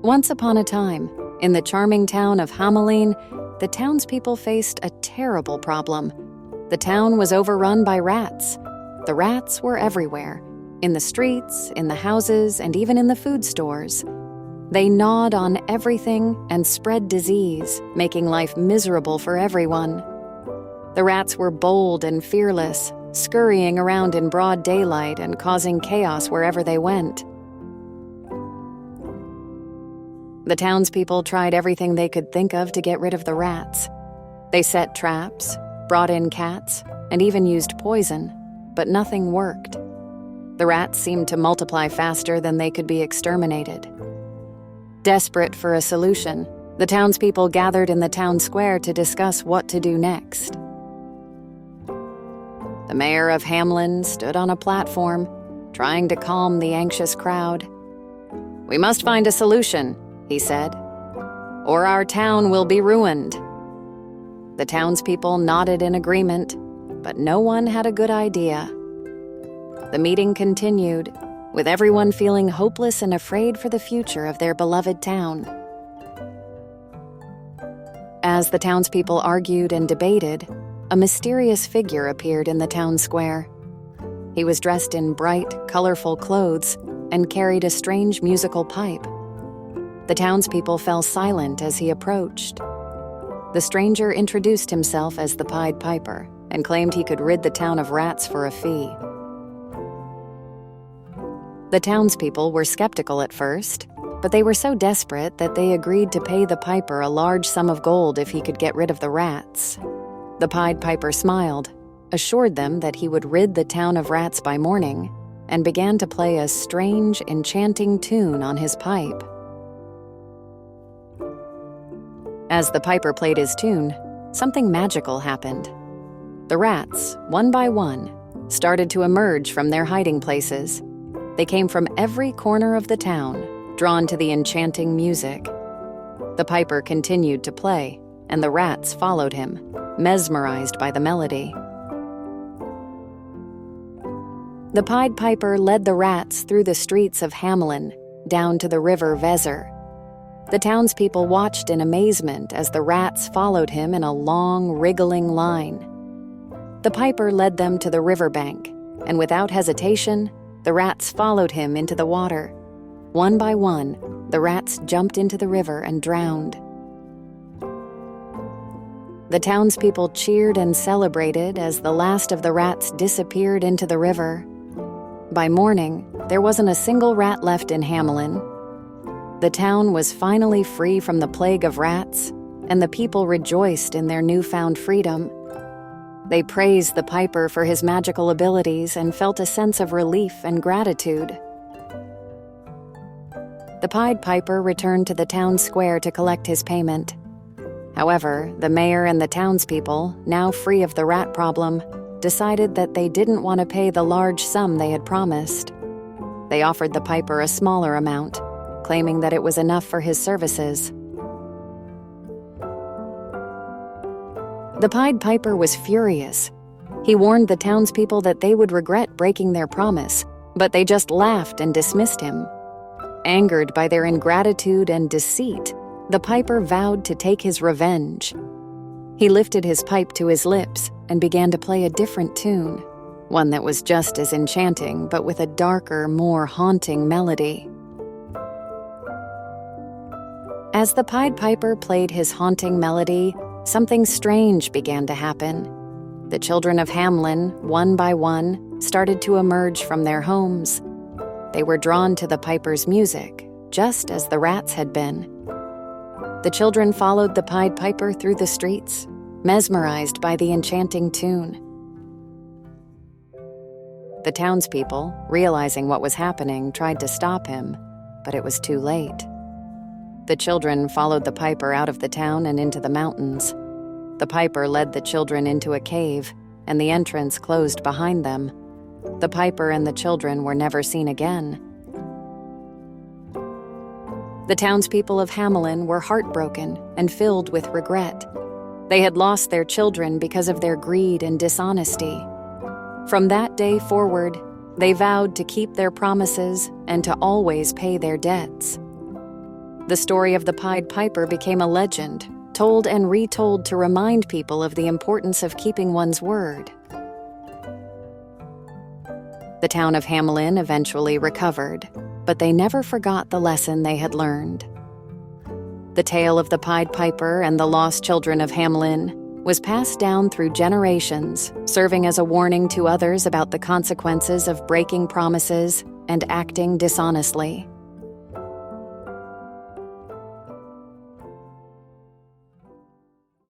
Once upon a time, in the charming town of Hamelin, the townspeople faced a terrible problem. The town was overrun by rats. The rats were everywhere, in the streets, in the houses, and even in the food stores. They gnawed on everything and spread disease, making life miserable for everyone. The rats were bold and fearless, scurrying around in broad daylight and causing chaos wherever they went. The townspeople tried everything they could think of to get rid of the rats. They set traps, brought in cats, and even used poison, but nothing worked. The rats seemed to multiply faster than they could be exterminated. Desperate for a solution, the townspeople gathered in the town square to discuss what to do next. The mayor of Hamelin stood on a platform, trying to calm the anxious crowd. "We must find a solution," he said, "or our town will be ruined." The townspeople nodded in agreement, but no one had a good idea. The meeting continued, with everyone feeling hopeless and afraid for the future of their beloved town. As the townspeople argued and debated, a mysterious figure appeared in the town square. He was dressed in bright, colorful clothes and carried a strange musical pipe. The townspeople fell silent as he approached. The stranger introduced himself as the Pied Piper and claimed he could rid the town of rats for a fee. The townspeople were skeptical at first, but they were so desperate that they agreed to pay the piper a large sum of gold if he could get rid of the rats. The Pied Piper smiled, assured them that he would rid the town of rats by morning, and began to play a strange, enchanting tune on his pipe. As the piper played his tune, something magical happened. The rats, one by one, started to emerge from their hiding places. They came from every corner of the town, drawn to the enchanting music. The piper continued to play, and the rats followed him, mesmerized by the melody. The Pied Piper led the rats through the streets of Hamelin, down to the river Weser. The townspeople watched in amazement as the rats followed him in a long, wriggling line. The piper led them to the riverbank, and without hesitation, the rats followed him into the water. One by one, the rats jumped into the river and drowned. The townspeople cheered and celebrated as the last of the rats disappeared into the river. By morning, there wasn't a single rat left in Hamelin. The town was finally free from the plague of rats, and the people rejoiced in their newfound freedom. They praised the piper for his magical abilities and felt a sense of relief and gratitude. The Pied Piper returned to the town square to collect his payment. However, the mayor and the townspeople, now free of the rat problem, decided that they didn't want to pay the large sum they had promised. They offered the piper a smaller amount, claiming that it was enough for his services. The Pied Piper was furious. He warned the townspeople that they would regret breaking their promise, but they just laughed and dismissed him. Angered by their ingratitude and deceit, the piper vowed to take his revenge. He lifted his pipe to his lips and began to play a different tune, one that was just as enchanting but with a darker, more haunting melody. As the Pied Piper played his haunting melody, something strange began to happen. The children of Hamelin, one by one, started to emerge from their homes. They were drawn to the piper's music, just as the rats had been. The children followed the Pied Piper through the streets, mesmerized by the enchanting tune. The townspeople, realizing what was happening, tried to stop him, but it was too late. The children followed the piper out of the town and into the mountains. The piper led the children into a cave, and the entrance closed behind them. The piper and the children were never seen again. The townspeople of Hamelin were heartbroken and filled with regret. They had lost their children because of their greed and dishonesty. From that day forward, they vowed to keep their promises and to always pay their debts. The story of the Pied Piper became a legend, told and retold to remind people of the importance of keeping one's word. The town of Hamelin eventually recovered, but they never forgot the lesson they had learned. The tale of the Pied Piper and the lost children of Hamelin was passed down through generations, serving as a warning to others about the consequences of breaking promises and acting dishonestly.